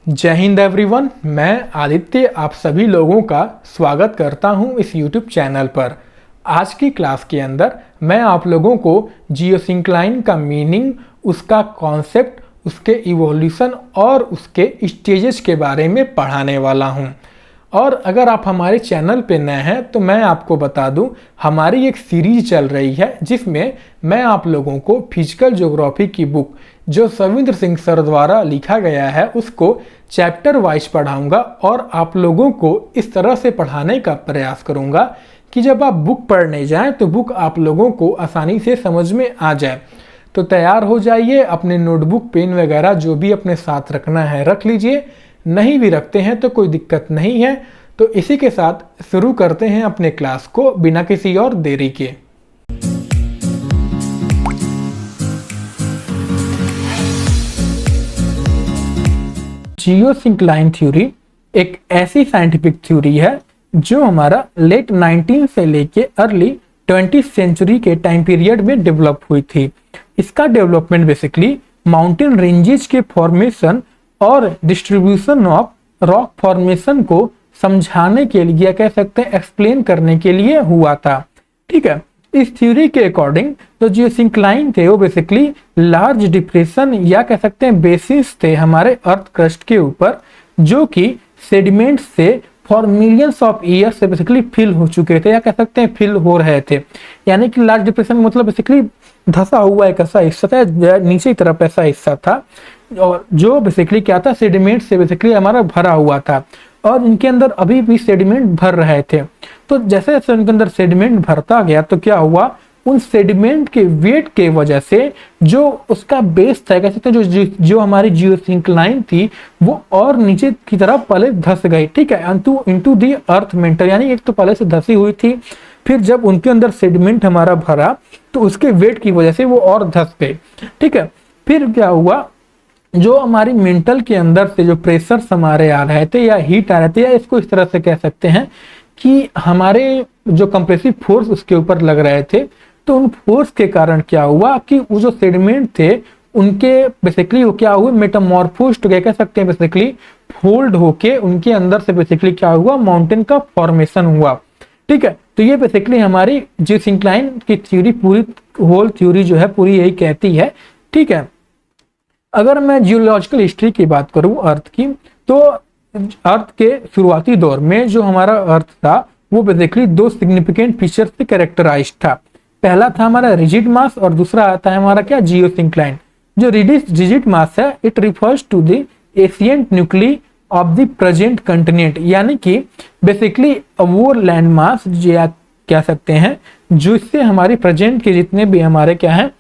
जय हिंद एवरीवन। मैं आदित्य आप सभी लोगों का स्वागत करता हूं इस YouTube चैनल पर। आज की क्लास के अंदर मैं आप लोगों को जियोसिंक्लाइन का मीनिंग, उसका कॉन्सेप्ट, उसके इवोल्यूशन और उसके स्टेजेस के बारे में पढ़ाने वाला हूं। और अगर आप हमारे चैनल पे नए हैं तो मैं आपको बता दूं, हमारी एक सीरीज चल रही है जिसमें मैं आप लोगों को फिजिकल ज्योग्राफी की बुक जो सविंद्र सिंह सर द्वारा लिखा गया है उसको चैप्टर वाइज पढ़ाऊंगा और आप लोगों को इस तरह से पढ़ाने का प्रयास करूंगा कि जब आप बुक पढ़ने जाएं तो बुक आप लोगों को आसानी से समझ में आ जाए। तो तैयार हो जाइए, अपने नोटबुक पेन वगैरह जो भी अपने साथ रखना है रख लीजिए, नहीं भी रखते हैं तो कोई दिक्कत नहीं है। तो इसी के साथ शुरू करते हैं अपने क्लास को बिना किसी और देरी के। जियोसिंक्लाइन थ्योरी एक ऐसी साइंटिफिक थ्योरी है जो हमारा लेट 19 से लेके अर्ली 20th सेंचुरी के टाइम पीरियड में डेवलप हुई थी। इसका डेवलपमेंट बेसिकली माउंटेन रेंजेस के फॉर्मेशन और डिस्ट्रीब्यूशन ऑफ रॉक फॉर्मेशन को समझाने के लिए या कह सकते हैं एक्सप्लेन करने के लिए हुआ था। ठीक है, इस थ्योरी के अकॉर्डिंग तो जियोसिंक्लाइन थे वो बेसिकली लार्ज डिप्रेशन या कह सकते हैं बेसिस थे हमारे अर्थ क्रस्ट के ऊपर, जो कि सेडिमेंट से फॉर मिलियंस ऑफ ईयर्स से बेसिकली फिल हो चुके थे या कह सकते हैं फिल हो रहे थे। यानी कि लार्ज डिप्रेशन मतलब बेसिकली धंसा हुआ एक ऐसा हिस्सा था, नीचे की तरफ ऐसा हिस्सा था और जो बेसिकली क्या था, सेडिमेंट से बेसिकली हमारा भरा हुआ था और इनके अंदर अभी भी सेडिमेंट भर रहे थे। तो जैसे जैसे उनके अंदर सेडिमेंट भरता गया तो क्या हुआ, उन सेडिमेंट के वेट के वजह से जो उसका बेस था कह सकते हैं जो हमारी जियोसिंक्लाइन थी वो और नीचे की तरफ पहले धंस गई। ठीक है, इनटू दी अर्थ मेंटल, यानी एक तो पहले से धंसी हुई थी, फिर जब उनके अंदर सेडिमेंट हमारा भरा तो उसके वेट की वजह से वो और धंस गई। ठीक है, फिर क्या हुआ, जो हमारी मेंटल के अंदर से जो प्रेशर हमारे आ रहे थे या हीट आ रहे थे, या इसको इस तरह से कह सकते हैं कि हमारे जो कंप्रेसिव फोर्स उसके ऊपर लग रहे थे, तो उन फोर्स के कारण क्या हुआ कि वो जो सेडिमेंट थे उनके बेसिकली वो क्या हुए, मेटामॉर्फोज्ड कह सकते हैं, बेसिकली फोल्ड होके उनके अंदर से बेसिकली क्या हुआ, माउंटेन का फॉर्मेशन हुआ। ठीक है, तो ये बेसिकली हमारी जियोसिंक्लाइन की थ्योरी, पूरी होल थ्योरी जो है पूरी यही कहती है। ठीक है, अगर मैं जियोलॉजिकल हिस्ट्री की बात करूं अर्थ की, तो अर्थ के शुरुआती दौर में जो हमारा अर्थ था वो बेसिकली दो सिग्निफिकेंट फीचर से कैरेक्टराइज्ड था। पहला था हमारा रिजिड मास और दूसरा आता है हमारा क्या, जियोसिंक्लाइन। जो रिजिड मास है it refers to the ancient nuclei of the present continent, यानी कि बेसिकली वो लैंड मास जो कह सकते हैं जिससे हमारी प्रेजेंट के जितने भी हमारे क्या है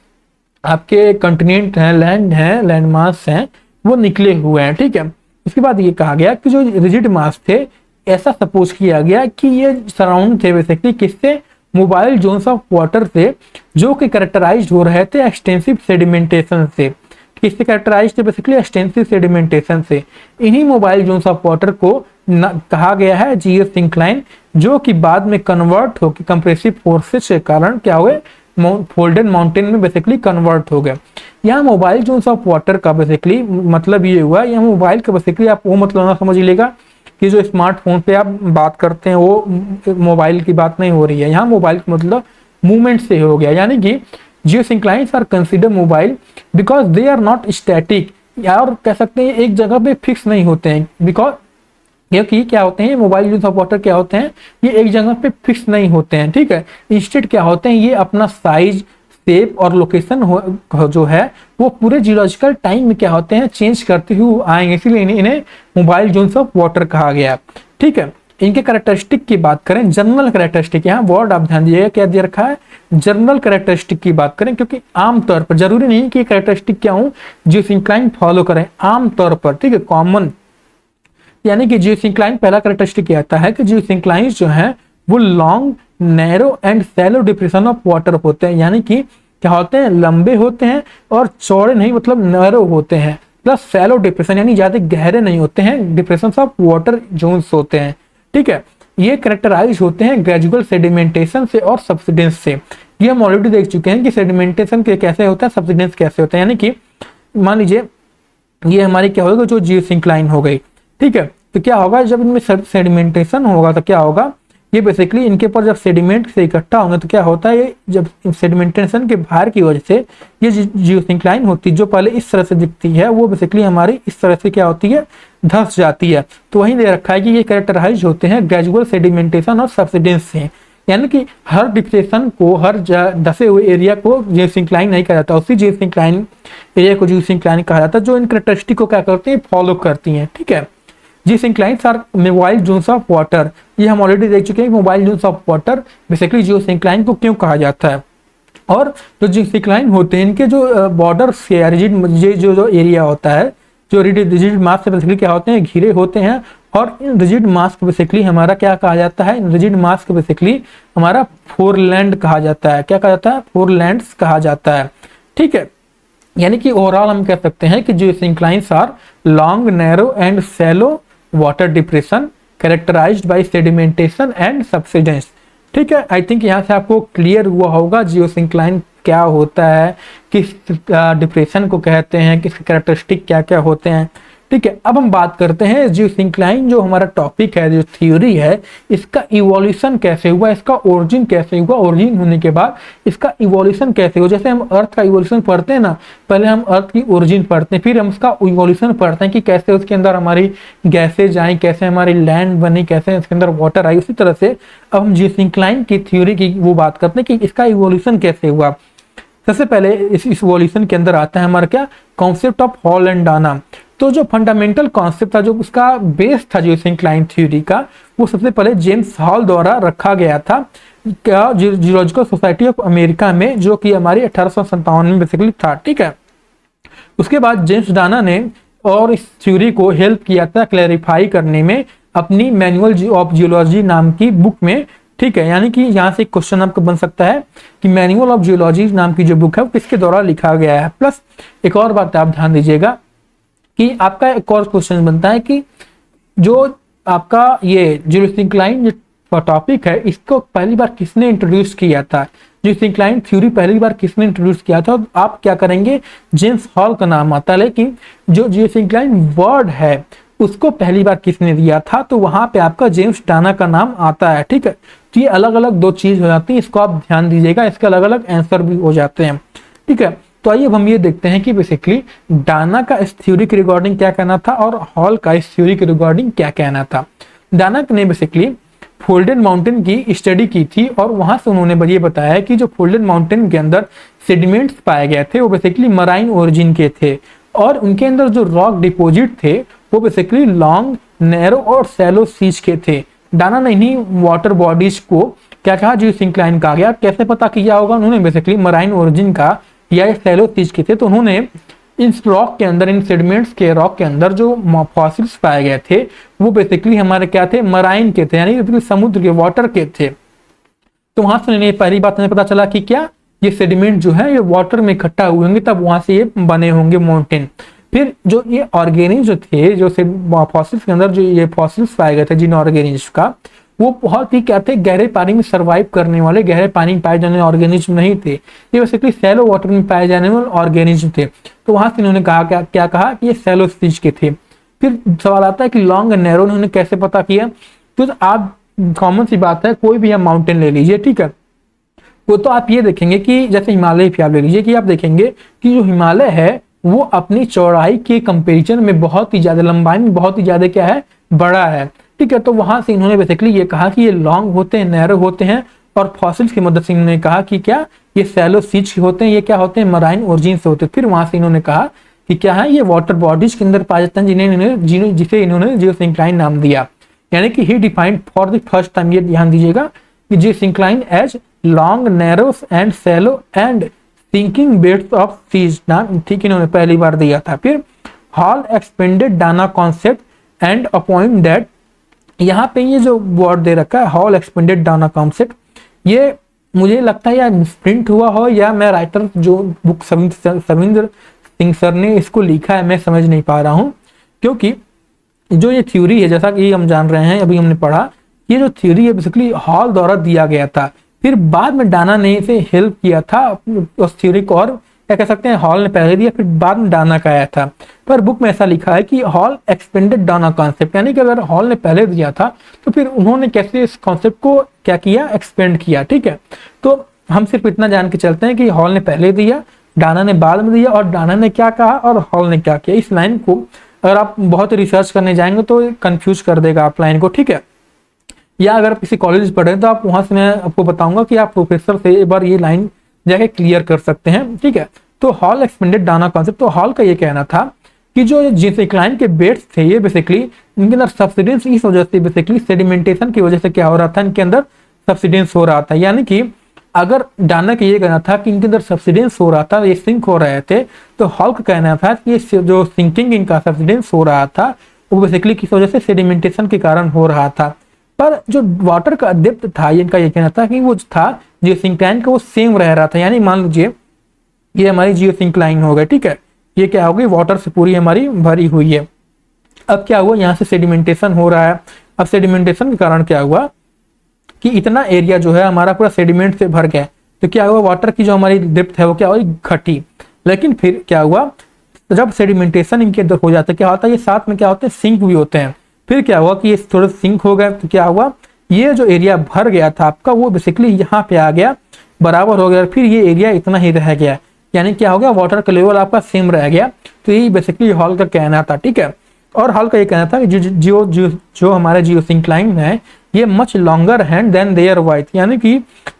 आपके कंटिनेंट हैं, लैंड मास हैं, वो निकले हुए हैं। ठीक है, उसके बाद ये कहा गया कि जो रिजिड मास थे ऐसा सपोज किया गया कि ये सराउंड थे बेसिकली किससे, मोबाइल जोन्स ऑफ वाटर से, जो कि कैरेक्टराइज्ड हो रहे थे एक्सटेंसिव सेडिमेंटेशन से। किससे कैरेक्टराइज्ड थे, बेसिकली एक्सटेंसिव सेडिमेंटेशन से। इन्हीं मोबाइल जोन्स ऑफ वाटर को कहा गया है जियोसिंक्लाइन, जो कि बाद में कन्वर्ट होकर कंप्रेसिव फोर्सेस के कारण क्या हुए, फोल्डेड माउंटेन में बेसिकली कन्वर्ट हो गए। यहाँ मोबाइल जोन्स ऑफ वाटर का बेसिकली मतलब ये हुआ, यहाँ मोबाइल का बेसिकली आप वो मतलब ना समझ लीजिएगा कि जो स्मार्टफोन पे आप बात करते हैं वो मोबाइल की बात नहीं हो रही है। यहाँ मोबाइल का मतलब मूवमेंट से हो गया, यानी कि geosynclines are consider mobile because they are not static, और कह सकते हैं एक जगह पे फिक्स नहीं होते हैं, बिकॉज क्योंकि क्या होते हैं मोबाइल जोन्स ऑफ वाटर क्या होते हैं, ये एक जगह पे फिक्स नहीं होते हैं। ठीक है, इंस्टेड क्या होते हैं, ये अपना साइज, शेप और लोकेशन जो है वो पूरे जियोलॉजिकल टाइम में क्या होते हैं, चेंज करते हुए आएंगे, इसलिए इन्हें मोबाइल जोन्स ऑफ वाटर कहा गया। ठीक है, इनके कैरेक्टरिस्टिक की बात करें, जनरल कैरेक्टरिस्टिक, यहाँ वर्ड आप ध्यान दिएगा क्या दे रखा है, जनरल कैरेक्टरिस्टिक की बात करें, क्योंकि आमतौर पर जरूरी नहीं कि कैरेक्टरिस्टिक क्या हूँ जियोसिंक्लाइन फॉलो करें, आमतौर पर। ठीक है, कॉमन, यानी कि जियोसिंक्लाइन पहला कैरेक्टरिस्टिक आता है कि जियोसिंक्लाइन जो है वो long, narrow and shallow depression of water होते हैं, यानी कि क्या होते हैं, लंबे होते हैं और चौड़े नहीं, मतलब नैरो होते हैं, प्लस सैलो डिप्रेशन यानी ज्यादा गहरे नहीं होते हैं, डिप्रेशन ऑफ वाटर जोन्स होते हैं। ठीक है, ये कैरेक्टराइज होते हैं ग्रेजुअल सेडिमेंटेशन से और सब्सिडेंस से। ये हम ऑलरेडी देख चुके हैं कि सेडिमेंटेशन के कैसे होता है, सब्सिडेंस कैसे होता है। यानी कि मान लीजिए ये हमारी क्या होगा, जो जियोसिंक्लाइन हो गई। ठीक है, तो क्या होगा, जब इनमें सेडिमेंटेशन होगा तो क्या होगा, ये बेसिकली इनके ऊपर जब सेडिमेंट से इकट्ठा होंगे तो क्या होता है, ये जब सेडिमेंटेशन के भार की वजह से ये जियोसिंक्लाइन होती है, जो पहले इस तरह से दिखती है, वो बेसिकली हमारी इस तरह से क्या होती है, धंस जाती है। तो वहीं दे रखा है कि ये कैरेक्टराइज होते हैं ग्रेजुअल सेडिमेंटेशन और सबसिडेंस से, यानी कि हर डिप्रेशन को, हर धसे हुए एरिया को जियोसिंक्लाइन नहीं कहा जाता, उसी जियोसिंक्लाइन एरिया को जियोसिंक्लाइन कहा जाता है, जो इन कैरेक्टरिस्टिक को क्या करते हैं, फॉलो करती हैं। ठीक है, geosynclines are mobile zones of water, ये हम ऑलरेडी देख चुके हैं, mobile zones of water basically geosyncline को क्यों कहा जाता है। और जो जियोसिंक्लाइन होते हैं, इनके जो बॉर्डर से रिजिड जो एरिया होता है, जो रिजिड मास से बेसिकली क्या होते हैं, घिरे होते हैं। और इन रिजिड मास को बेसिकली हमारा क्या कहा जाता है, इन रिजिड मास को बेसिकली हमारा फोरलैंड कहा जाता है। क्या कहा जाता है, फोरलैंड्स कहा जाता है। ठीक है, यानी कि ओवरऑल हम कह सकते हैं कि geosynclines are long, narrow and shallow water depression characterized by sedimentation and subsidence. ठीक है, आई थिंक यहाँ से आपको क्लियर हुआ होगा जियोसिंक्लाइन क्या होता है, किस डिप्रेशन को कहते हैं, किस कैरेक्टरिस्टिक क्या क्या होते हैं। ठीक है, अब हम बात करते हैं जियोसिंक्लाइन जो हमारा टॉपिक है, जो थ्योरी है, इसका इवोल्यूशन कैसे हुआ, इसका ओरिजिन कैसे हुआ, ओरिजिन होने के बाद इसका इवोल्यूशन कैसे हुआ। जैसे हम अर्थ का इवोल्यूशन पढ़ते हैं ना, पहले हम अर्थ की ओरिजिन पढ़ते हैं, फिर हम उसका इवोल्यूशन पढ़ते हैं कि कैसे उसके अंदर हमारी गैसेज आई, कैसे हमारी लैंड बनी, कैसे इसके अंदर वाटर आई। उसी तरह से अब हम जियोसिंक्लाइन की थ्योरी की वो बात करते हैं कि इसका इवोल्यूशन कैसे हुआ। सबसे पहले इस इवोल्यूशन के अंदर आता है हमारा क्या, concept of hall and Dana. तो जो फंडामेंटल कॉन्सेप्ट था, जो उसका बेस था जियोसिंक्लाइन थ्योरी का, वो सबसे पहले जेम्स हॉल द्वारा रखा गया था क्या, जियोलॉजिकल सोसाइटी ऑफ अमेरिका में, जो कि हमारी 1857 में बेसिकली था। ठीक है, उसके बाद जेम्स डाना ने और इस थ्योरी को हेल्प किया था क्लैरिफाई करने में अपनी मैनुअल ऑफ जियोलॉजी नाम की बुक में। ठीक है, यानी कि यहाँ से एक क्वेश्चन आपको बन सकता है कि मैनुअल ऑफ जियोलॉजी नाम की जो बुक है वो किसके द्वारा लिखा गया है। प्लस एक और बात आप ध्यान दीजिएगा कि आपका एक और क्वेश्चन बनता है कि जो आपका ये जियोसिंक्लाइन जो टॉपिक है, इसको पहली बार किसने इंट्रोड्यूस किया था, जियोसिंक्लाइन थ्योरी पहली बार किसने इंट्रोड्यूस किया था। आप क्या करेंगे, जेम्स हॉल का नाम आता है, लेकिन जो जियोसिंक्लाइन वर्ड है उसको पहली बार किसने दिया था, तो वहां पे आपका जेम्स डाना का नाम आता है। ठीक है, तो ये अलग अलग दो चीज हो जाती है, इसको आप ध्यान दीजिएगा, इसके अलग अलग आंसर भी हो जाते हैं। ठीक है, तो आइए अब हम ये देखते हैं कि बेसिकली डाना का इस थ्योरी के रिगार्डिंग क्या कहना था और हॉल का इस थ्योरी के रिगार्डिंग क्या कहना था। डाना ने बेसिकली फोल्डेड माउंटेन की स्टडी की थी और वहां से उन्होंने ये बताया कि जो फोल्डेड माउंटेन के अंदर सेडिमेंट्स पाए गए थे वो बेसिकली मराइन ओरिजिन के थे और उनके अंदर जो रॉक डिपोजिट थे वो बेसिकली लॉन्ग, नैरो और सैलो सीज के थे। डाना ने इन्हीं वाटर बॉडीज को क्या कहा, जियोसिंक्लाइन कहा गया। कैसे पता किया होगा, उन्होंने बेसिकली मराइन ओरिजिन का या सैलो सीज के थे, तो उन्होंने इस रॉक के अंदर, इन सेडिमेंट्स के रॉक के अंदर जो फॉसिल्स पाए गए थे वो बेसिकली हमारे क्या थे, मराइन के थे, यानी समुद्र के, वाटर के थे। तो वहां से पहली बात हमें पता चला कि क्या ये सेडिमेंट जो है ये वाटर में इकट्ठा हुए होंगे, तब वहां से ये बने होंगे माउंटेन। फिर जो ये ऑर्गेनिज जो थे, जो फॉसिल्स के अंदर जो ये फॉसिल्स पाए गए थे जिन ऑर्गेनिज का, वो बहुत ही क्या थे, गहरे पानी में सर्वाइव करने वाले, गहरे पानी में पाए जाने ऑर्गेनिज्म नहीं थे, ये बेसिकली सैलो वाटर में पाए जाने वाले ऑर्गेनिज्म थे। तो वहां से इन्होंने कहा क्या कहा कि ये सैलो स्पीच के थे। फिर सवाल आता है कि लॉन्ग एंड नैरो उन्होंने कैसे पता किया। तो आप कॉमन सी बात है, कोई भी आप माउंटेन ले लीजिए, ठीक है, वो तो आप ये देखेंगे कि जैसे हिमालय भी आप ले लीजिए कि आप देखेंगे कि जो हिमालय है वो अपनी चौड़ाई के कंपेरिजन में बहुत ही ज्यादा, लंबाई में बहुत ही ज्यादा क्या है, बड़ा है। ठीक है, तो वहां से इन्होंने बेसिकली ये कहा कि ये लॉन्ग होते हैं, नैरो होते हैं, और फॉसिल्स की मदद से इन्होंने कहा कि क्या ये सैलो सीच होते हैं, ये क्या होते हैं, मराइन ओरिजिन से होते हैं। फिर वहां से इन्होंने कहा कि क्या है, ये वाटर बॉडीज के अंदर पाए जाते हैं, जिसे इन्होंने जियोसिंक्लाइन नाम दिया। यानी कि he defined for the first time, ये ध्यान दीजिएगा कि geosyncline as long, narrow and shallow and sinking beds of seas नाम, ठीक, इन्होंने पहली बार दिया था। फिर Hall expanded Dana concept and appoint that, यहाँ पे ये जो वर्ड दे रखा है हॉल एक्सपेंडेड डाना कॉन्सेप्ट, ये मुझे लगता है या प्रिंट हुआ हो या मैं राइटर जो बुक सविंद्र सिंह सर ने इसको लिखा है, मैं समझ नहीं पा रहा हूँ। क्योंकि जो ये थ्योरी है, जैसा कि हम जान रहे हैं, अभी हमने पढ़ा, ये जो थ्योरी है बेसिकली हॉल द्वारा दिया गया था। फिर बाद में डाना ने इसे हेल्प किया था उस थ्योरी को और क्या कह सकते हैं, हॉल ने पहले दिया फिर बाद में डाना का आया था। पर बुक में ऐसा लिखा है कि हॉल एक्सपेंडेड डाना कॉन्सेप्ट, यानी कि अगर हॉल ने पहले दिया था तो फिर उन्होंने कैसे इस कॉन्सेप्ट को क्या किया, एक्सपेंड किया। ठीक है, तो हम सिर्फ इतना जान के चलते हैं कि हॉल ने पहले दिया, डाना ने बाद में दिया, और डाना ने क्या कहा और हॉल ने क्या किया। इस लाइन को अगर आप बहुत रिसर्च करने जाएंगे तो कंफ्यूज कर देगा आप लाइन को। ठीक है, या अगर आप किसी कॉलेज पढ़े तो आप वहां से, मैं आपको बताऊंगा कि आप प्रोफेसर से एक बार ये लाइन जाके क्लियर कर सकते हैं। ठीक है, तो हॉल एक्सपेंडेड डाना कॉन्सेप्ट, तो हॉल का ये कहना था कि जो जिस इंक्लाइन के बेड्स थे ये बेसिकली इनके अंदर सब्सिडेंस इस वजह से, बेसिकली सेडिमेंटेशन की वजह से क्या हो रहा था, इनके अंदर सब्सिडेंस हो रहा था। यानी कि अगर डाना का ये कहना था कि इनके अंदर सब्सिडेंस हो रहा था, ये सिंक हो रहे थे, तो हॉल का कहना था कि ये जो सिंकिंग इनका सब्सिडेंस हो रहा था वो बेसिकली किस वजह से, सेडिमेंटेशन के कारण हो रहा था। पर जो वाटर का डेप्थ था, इनका ये कहना था कि वो था जियो सिंक्लाइन का वो सेम रह रहा था। यानी मान लीजिए ये हमारी जियो सिंक्लाइन हो गई। ठीक है, ये क्या हो गई, वाटर से पूरी हमारी भरी हुई है। अब क्या हुआ, यहाँ से सेडिमेंटेशन हो रहा है। अब सेडिमेंटेशन के कारण क्या हुआ कि इतना एरिया जो है हमारा पूरा सेडिमेंट से भर गया, तो क्या हुआ, वाटर की जो हमारी डेप्थ है वो क्या हुई, घटी। लेकिन फिर क्या हुआ, जब सेडिमेंटेशन इनके अंदर हो जाता है, क्या होता है, ये साथ में क्या होते हैं, सिंक भी होते हैं। फिर क्या हुआ कि ये थोड़ा सिंक हो गया, तो क्या हुआ, ये जो एरिया भर गया था आपका वो बेसिकली यहाँ पे आ गया, बराबर हो गया, फिर ये एरिया इतना ही रह गया। यानी क्या हो गया, वाटर का लेवल आपका सेम रह गया। तो यही बेसिकली हॉल का कहना था। ठीक है, और हॉल का ये कहना था कि जो हमारे जियो सिंक्लाइन है ये much longer hand than their wide, यानी कि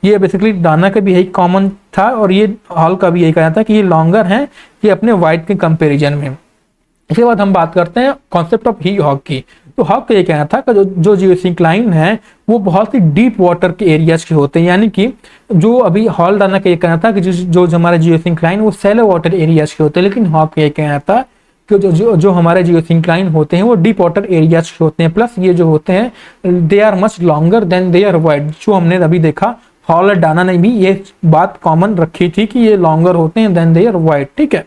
ये बेसिकली डाना का भी यही कॉमन था और ये हॉल का भी यही कहना था कि ये लॉन्गर है ये अपने वाइट के कंपेरिजन में। इसके बाद हम बात करते हैं कॉन्सेप्ट ऑफ ही हॉग की। तो हॉग का ये कहना था कि जो जियो सिंक्लाइन है वो बहुत ही डीप वाटर के एरियाज के होते हैं। यानी कि जो अभी हॉल डाना का ये कहना था कि जो हमारे जियो सिंक्लाइन वो सैलो वाटर एरियाज के होते हैं, लेकिन हॉग का ये कहना था कि जो हमारे जियो सिंक्लाइन होते हैं वो डीप वाटर एरियाज के होते हैं। प्लस ये जो होते हैं they are much longer than they are wide. जो हमने अभी देखा हॉल और डाना ने भी ये बात कॉमन रखी थी कि ये लॉन्गर होते हैं देन दे आर वाइड। ठीक है,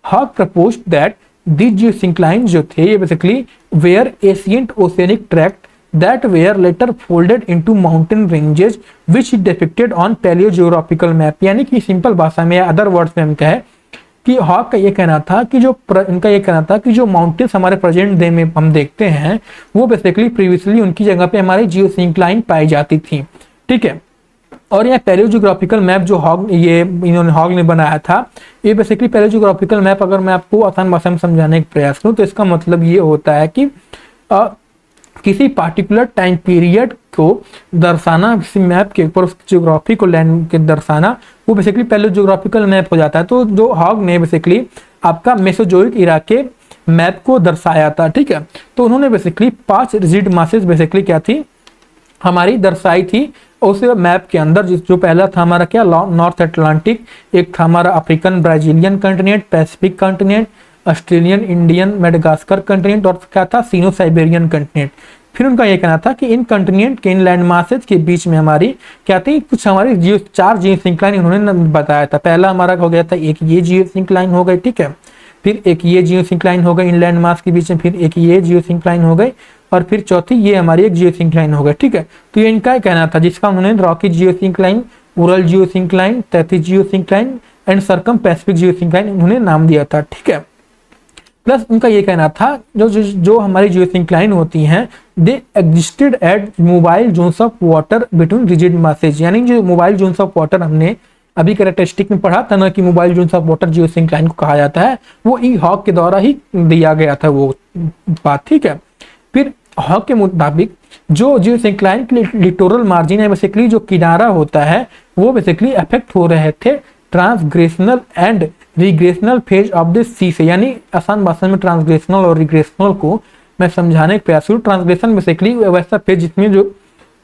Haug proposed that these geosyncrines जो थे ये basically were ancient oceanic tract that were later folded into mountain ranges which depicted on paleogeographical map। यानी कि सिंपल भाषा में, अदर वर्ड्स में हम कहें कि हॉग का ये कहना था कि इनका ये कहना था कि जो माउंटेन्स हमारे प्रेजेंट डे में हम देखते हैं वो बेसिकली प्रीवियसली उनकी जगह पे हमारी जियोसिंक्लाइन पाई जाती थी। ठीक है, और यह पैलेयोजियोग्राफिकल मैप जो हॉग ने बनाया था, ये बेसिकली पैलेयोजियोग्राफिकल मैप अगर मैं आपको आसान भाषा में समझाने का प्रयास करूं तो इसका मतलब ये होता है कि किसी पार्टिकुलर टाइम पीरियड को दर्शाना, किसी मैप के ऊपर उस जियोग्राफी को लैंड के दर्शाना, वो बेसिकली पैलेयोजियोग्राफिकल मैप हो जाता है। तो जो हॉग ने बेसिकली आपका मेसोजोइक इरा के मैप को दर्शाया था। ठीक है, तो उन्होंने बेसिकली 5 रिजिड मासेस बेसिकली क्या थी हमारी दर्शाई थी उस मैप के अंदर। जो पहला था हमारा क्या, नॉर्थ अटलांटिक, एक था हमारा African Brazilian continent, Pacific continent, Australian, Indian, Madagascar continent, और क्या था, सीनो साइबेरियन कंटिनेंट। फिर उनका ये कहना था कि इन कंटिनेंट के इन लैंड मासेज के बीच में हमारी क्या थी, कुछ हमारी 4 जियो सिंक्लाइन उन्होंने बताया था। पहला हमारा हो गया था एक ये जियो सिंक्लाइन हो गई। ठीक है, फिर एक ये जियो सिंक्लाइन हो गई इन लैंड मास के बीच में, फिर एक ये जियो सिंक्लाइन हो गई, और फिर चौथी ये हमारी एक जियो सिंक्लाइन हो गई। ठीक है, तो ये इनका कहना था जिसका उन्होंने Rocky geosyncline, Ural geosyncline, Tethys geosyncline and circum Pacific geosyncline उन्होंने नाम दिया था। ठीक है, प्लस उनका ये कहना था जो हमारी जियो सिंक्लाइन होती हैं they existed at mobile zones of water between rigid masses. यानी जो मोबाइल जोन्स ऑफ वाटर हमने अभी कैरेक्टरिस्टिक में पढ़ा था ना कि mobile zones of water Jio syncline को कहा जाता है, वो ई हॉग के द्वारा ही दिया गया था वो बात। ठीक है, फिर हॉग के मुताबिक जो जियो सिंक्लाइन के लिटोरल मार्जिन है, बेसिकली जो किनारा होता है, वो बेसिकली अफेक्ट हो रहे थे ट्रांसग्रेशनल एंड रिग्रेशनल फेज ऑफ द सी से। यानी आसान भाषा में ट्रांसग्रेशनल और रिग्रेशनल को मैं समझाने का प्रयास करूँ। ट्रांसग्रेशन बेसिकली वैसा फेज जिसमें जो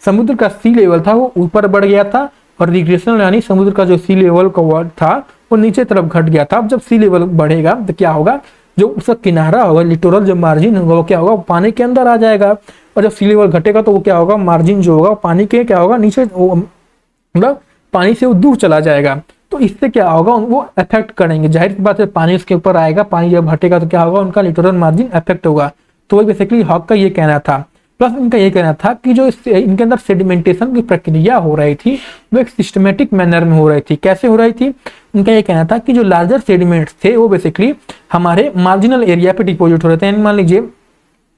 समुद्र का सी लेवल था वो ऊपर बढ़ गया था, और रिग्रेशनल यानी समुद्र का जो सी लेवल का वर्ड था वो नीचे तरफ घट गया था। अब जब सी लेवल बढ़ेगा तो क्या होगा, जो उसका किनारा होगा, लिटोरल जो मार्जिन होगा वो क्या होगा, पानी के अंदर आ जाएगा, और जब सी लेवल घटेगा तो वो क्या होगा, मार्जिन जो होगा पानी के क्या होगा, नीचे मतलब पानी से वो दूर चला जाएगा। तो इससे क्या होगा, वो अफेक्ट करेंगे, जाहिर सी बात है पानी उसके ऊपर आएगा, पानी जब घटेगा तो क्या होगा, उनका लिटोरल मार्जिन अफेक्ट होगा। तो वही बेसिकली हॉग का ये कहना था। प्लस इनका ये कहना था कि जो इनके अंदर सेडिमेंटेशन की प्रक्रिया हो रही थी वो एक सिस्टमेटिक मैनर में हो रही थी। कैसे हो रही थी? इनका ये कहना था कि जो लार्जर सेडिमेंट्स थे वो बेसिकली हमारे मार्जिनल एरिया पे डिपोजिट हो रहे थे। मान लीजिए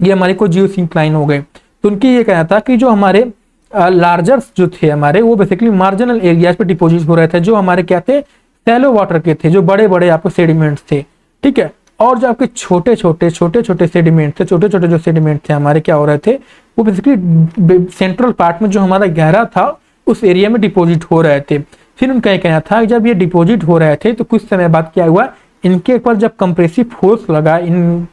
ये हमारे को जियोसिंक्लाइन हो गए, तो उनकी ये कहना था कि जो हमारे लार्जर जो थे हमारे वो बेसिकली मार्जिनल एरियाज पे डिपोजिट हो रहे थे, जो हमारे क्या थे, शैलो वाटर के थे, जो बड़े बड़े आपके सेडिमेंट्स थे, ठीक है। और जो आपके छोटे छोटे सेडिमेंट थे, छोटे छोटे जो सेडिमेंट थे हमारे क्या हो रहे थे, वो बेसिकली सेंट्रल पार्ट में जो हमारा गहरा था उस एरिया में डिपोजिट हो रहे थे। फिर उनका ये कहना था जब ये डिपोजिट हो रहे थे तो कुछ समय बाद क्या हुआ, इनके ऊपर जब कंप्रेसिव फोर्स लगा इन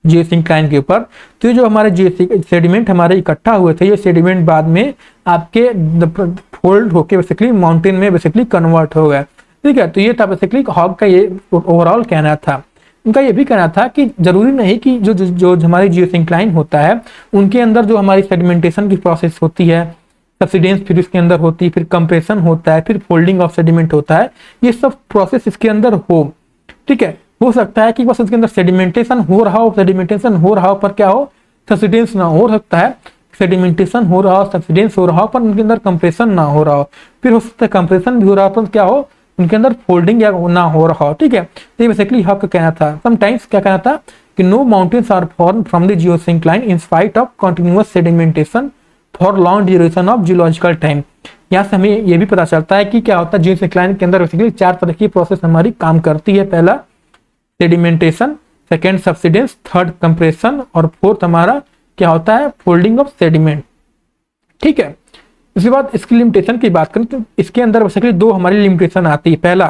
जियोसिंक्लाइन के ऊपर, तो जो हमारे सेडिमेंट हमारे इकट्ठा हुए थे, ये सेडिमेंट बाद में आपके फोल्ड होके बेसिकली माउंटेन में बेसिकली कन्वर्ट हो गया, ठीक है। तो ये था बेसिकली हॉग का ये ओवरऑल कहना था। उनका ये भी कहना था कि जरूरी नहीं कि जो हमारी जियोसिंक्लाइन होता है उनके अंदर जो हमारी सेडिमेंटेशन की प्रोसेस होती है, सब्सिडेंस फिर इसके अंदर होती है, फिर कंप्रेशन होता है, फिर फोल्डिंग ऑफ सेडिमेंट होता है, ये सब प्रोसेस इसके अंदर हो, ठीक है। हो सकता है कि बस उसके अंदर सेडिमेंटेशन हो रहा हो पर क्या हो, सब्सिडेंस ना हो सकता है, सेडिमेंटेशन हो रहा हो, सब्सिडेंस हो रहा हो पर उनके अंदर कंप्रेशन ना हो रहा हो, फिर हो सकता है कंप्रेशन भी हो रहा हो पर क्या हो, उनके अंदर फोल्डिंग या ना हो रहा हो, ठीक है। तो ये बेसिकली हॉग का कहना था। समटाइम्स क्या कहना था कि no mountains are form from the geosyncline in spite of continuous sedimentation for long duration of geological time. यहाँ से हमें ये भी पता चलता है कि क्या होता है, जियोसिंक्लाइन के अंदर बेसिकली 4 तरह की प्रोसेस हमारी काम करती है। पहला sedimentation, second subsidence, third compression और फोर्थ हमारा क्या होता है, फोल्डिंग ऑफ सेडिमेंट, ठीक है। इसके बाद इसकी लिमिटेशन की बात करें तो इसके अंदर बेसिकली 2 हमारी लिमिटेशन आती है। पहला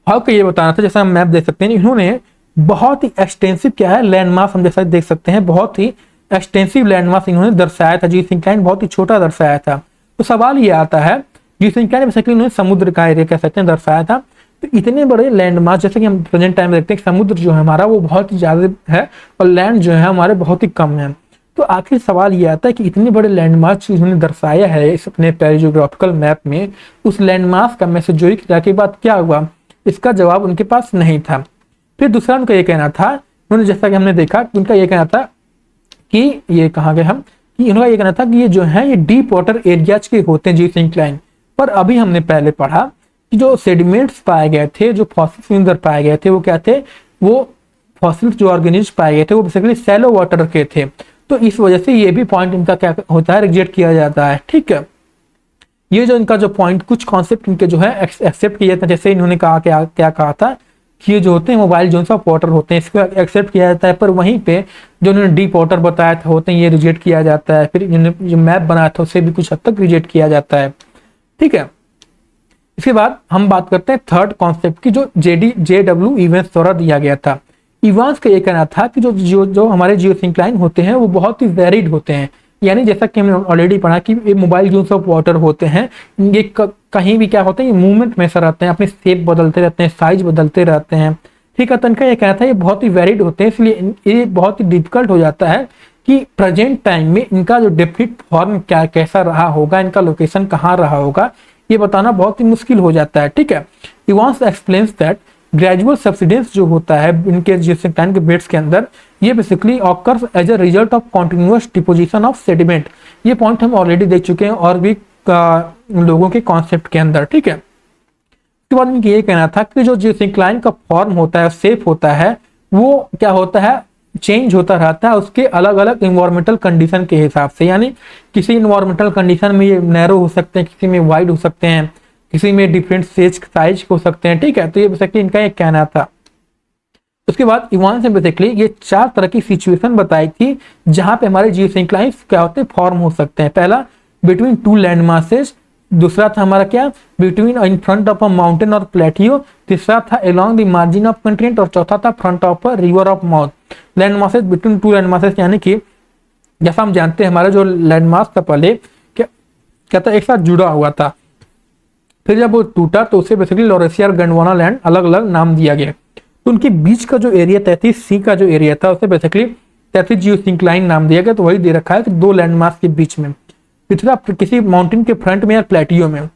हॉग का ये बताना था, जैसा हम मैप देख सकते हैं, इन्होंने बहुत ही एक्सटेंसिव क्या है लैंडमार्क, हम जैसा देख सकते हैं बहुत ही एक्सटेंसिव लैंडमार्क इन्होंने दर्शाया था। जियोसिंक्लाइन बहुत ही छोटा दर्शाया था। तो सवाल ये आता है, जियोसिंक्लाइन बेसिकली उन्होंने समुद्र का एरिया कह सकते हैं दर्शाया था, तो इतने बड़े लैंडमार्क जैसे कि हम प्रेजेंट टाइम में देखते हैं समुद्र जो है हमारा वो बहुत ही ज्यादा है और लैंड जो है हमारे बहुत ही कम है। तो आखिर सवाल ये आता है कि इतने बड़े लैंडमार्क उन्होंने दर्शाया है इस अपने पैराजियोग्राफिकल मैप में, उस लैंडमार्क का मेसोजोइक के बाद क्या हुआ, इसका जवाब उनके पास नहीं था। फिर दूसरा उनका ये कहना था, उन्होंने जैसा कि हमने देखा उनका ये कहना था कि ये कहाँ गए हम, कि उनका ये कहना था कि ये जो है ये डीप वाटर एरियाज के होते हैं जियोसिंक्लाइन। पर अभी हमने पहले पढ़ा कि जो सेडिमेंट्स पाए गए थे, जो फॉसिल्स अंदर पाए गए थे, वो क्या थे, वो फॉसिल्स जो ऑर्गेनिज्म पाए गए थे वो बेसिकली शैलो वाटर के थे। तो इस वजह से ये भी पॉइंट इनका क्या होता है, रिजेक्ट किया जाता है, ठीक है। ये जो इनका जो पॉइंट, कुछ कॉन्सेप्ट इनके जो है एक्सेप्ट किया जाता है, जैसे इन्होंने कहा क्या कहा था कि ये जो होते हैं मोबाइल जोन्स ऑफ वाटर होते हैं, इसको एक्सेप्ट किया जाता है, पर वहीं पे जो उन्होंने डीप वाटर बताया था होते हैं ये रिजेक्ट किया जाता है। फिर इन्होंने जो मैप बनाया था उससे भी कुछ हद तक रिजेक्ट किया जाता है, ठीक है। इसके बाद हम बात करते हैं थर्ड कॉन्सेप्ट की, जो JW इवेंट्स द्वारा दिया गया था। इवांस का ये कहना था कि जो हमारे जियोसिंक्लाइन होते हैं वो बहुत ही वेरिड होते हैं, यानी जैसा कि हमने ऑलरेडी पढ़ा कि ये मोबाइल जोन्स ऑफ वाटर होते हैं, ये कहीं भी क्या होते हैं, ये मूवमेंट में से रहते हैं, अपने शेप बदलते रहते हैं, साइज बदलते रहते हैं, ठीक है। तो इनका ये कहना था ये बहुत ही वेरिड होते हैं, इसलिए ये बहुत ही डिफिकल्ट हो जाता है कि प्रेजेंट टाइम में इनका जो डेफिनिट फॉर्म क्या कैसा रहा होगा, इनका लोकेशन कहाँ रहा होगा, ये बताना बहुत ही मुश्किल हो जाता है, ठीक है। Evans explains that gradual subsidence जो होता है इनके जियोसिंक्लाइन के बेड्स के अंदर, ये basically occurs as a result of continuous deposition of sediment. ये पॉइंट हम ऑलरेडी देख चुके हैं और भी लोगों के कॉन्सेप्ट के अंदर, ठीक है। उसके बाद इनका ये कहना था कि जो जियोसिंक्लाइन का फॉर्म होता है, शेप होता है, वो क्या होता है, चेंज होता रहता है उसके अलग अलग इन्वायरमेंटल कंडीशन के हिसाब से। यानी किसी इन्वायरमेंटल कंडीशन में ये नैरो हो सकते हैं, किसी में वाइड हो सकते हैं, किसी में डिफरेंट साइज हो सकते हैं, ठीक है। तो ये बेसिकली इनका एक कहना था। उसके बाद इवांस ने बेसिकली ये 4 तरह की सिचुएशन बताई थी जहां पे हमारे जियोसिंक्लाइन्स क्या होते हैं, फॉर्म हो सकते हैं। पहला बिटवीन 2 लैंड मासेज, दूसरा था हमारा क्या, between in front of a mountain और प्लेटियो, तीसरा था along the margin of continent और चौथा था front of a river of mouth. Land masses between 2 land masses यानी कि जैसा हम जानते हैं हमारा जो लैंड मास था पहले क्या था, एक साथ जुड़ा हुआ था, फिर जब वो टूटा तो उसे बेसिकली लॉरेशिया और गोंडवाना लैंड अलग अलग नाम दिया गया। तो उनके बीच का जो एरिया 33C का जो एरिया था उसे बेसिकली 33 जियोसिंक्लाइन नाम दिया गया। तो वही दे रखा है कि 2 लैंडमार्क के बीच में, तीसरा किसी माउंटेन के फ्रंट में या प्लेटियो में।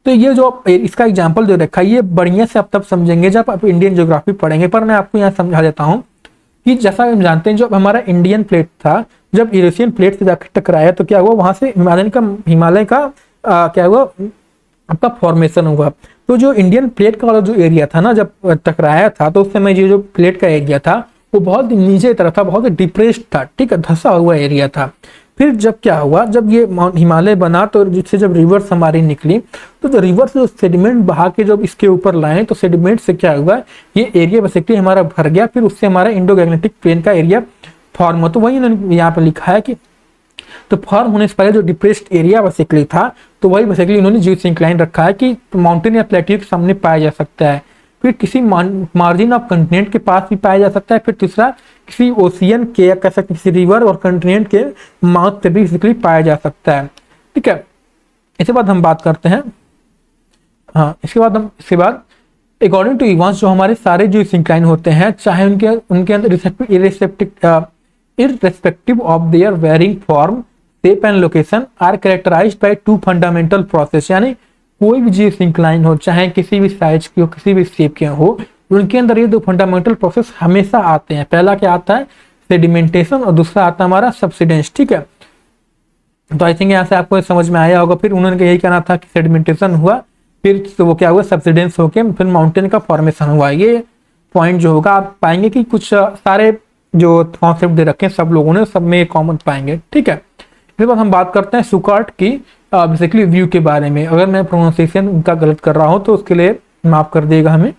तो ये जो इसका एग्जाम्पल जो रखा है ये बढ़िया से आप तब समझेंगे जब आप इंडियन ज्योग्राफी पढ़ेंगे, पर मैं आपको यहाँ समझा देता हूँ कि जैसा हम जानते हैं, जब हमारा इंडियन प्लेट था, जब यूरेशियन प्लेट से जाकर टकराया तो क्या हुआ, वहां से हिमालय का क्या हुआ, आपका फॉर्मेशन हुआ। तो जो इंडियन प्लेट का वाला जो एरिया था ना, जब टकराया था तो उस समय जो प्लेट का एरिया था वो बहुत नीचे की तरफ था, बहुत डिप्रेस्ड था, ठीक है, धंसा हुआ एरिया था। फिर जब क्या हुआ, जब ये हिमालय बना तो जिससे जब रिवर्स हमारी निकली, तो रिवर्स जो सेडिमेंट बहा के जब इसके ऊपर लाए तो सेडिमेंट से क्या हुआ, ये एरिया बेसिकली हमारा भर गया, फिर उससे हमारा इंडो गैंगटिक प्लेन का एरिया फॉर्म हुआ। तो वही इन्होंने यहाँ पे लिखा है कि तो फॉर्म होने से पहले जो डिप्रेस्ड एरिया बेसिकली था, तो वही बेसिकली इन्होंने जियोसिंक्लाइन रखा है कि माउंटेन या प्लेट्यू के सामने पाया जा सकता है। फिर किसी मार्जिन ऑफ कंटिनेंट के पास भी पाया जा सकता है। फिर तीसरा, किसी ओशियन के या कह सकते किसी रिवर और कंटिनेंट के माउथ पे भी बेसिकली पाया जा सकता है, ठीक है। इसके बाद हम बात करते हैं, हाँ इसके बाद अकॉर्डिंग टू इवांस जो हमारे सारे जियोसिंक्लाइन होते हैं, चाहे उनके अंदर irrespective of their varying form, shape and location are characterized by two fundamental process। यानी कोई भी जियोसिंक्लाइन हो, चाहे किसी भी साइज की हो, किसी भी शेप के हो, उनके अंदर ये दो फंडामेंटल प्रोसेस हमेशा आते हैं। पहला क्या आता है, सेडिमेंटेशन, और दूसरा आता है हमारा सब्सिडेंस, ठीक है। तो आई थिंक यहाँ से आपको समझ में आया होगा। फिर उन्होंने यही कहना था कि सेडिमेंटेशन हुआ, फिर तो वो क्या हुआ, सब्सिडेंस होके फिर माउंटेन का फॉर्मेशन हुआ। ये पॉइंट जो होगा आप पाएंगे कि कुछ सारे जो कॉन्सेप्ट दे रखे हैं सब लोगों ने, सब में कॉमन पाएंगे, ठीक है। इसके बाद हम बात करते हैं सुकार्ट की बेसिकली व्यू के बारे में। अगर मैं प्रोनाउंसिएशन उनका गलत कर रहा हूं तो उसके लिए माफ कर देगा हमें,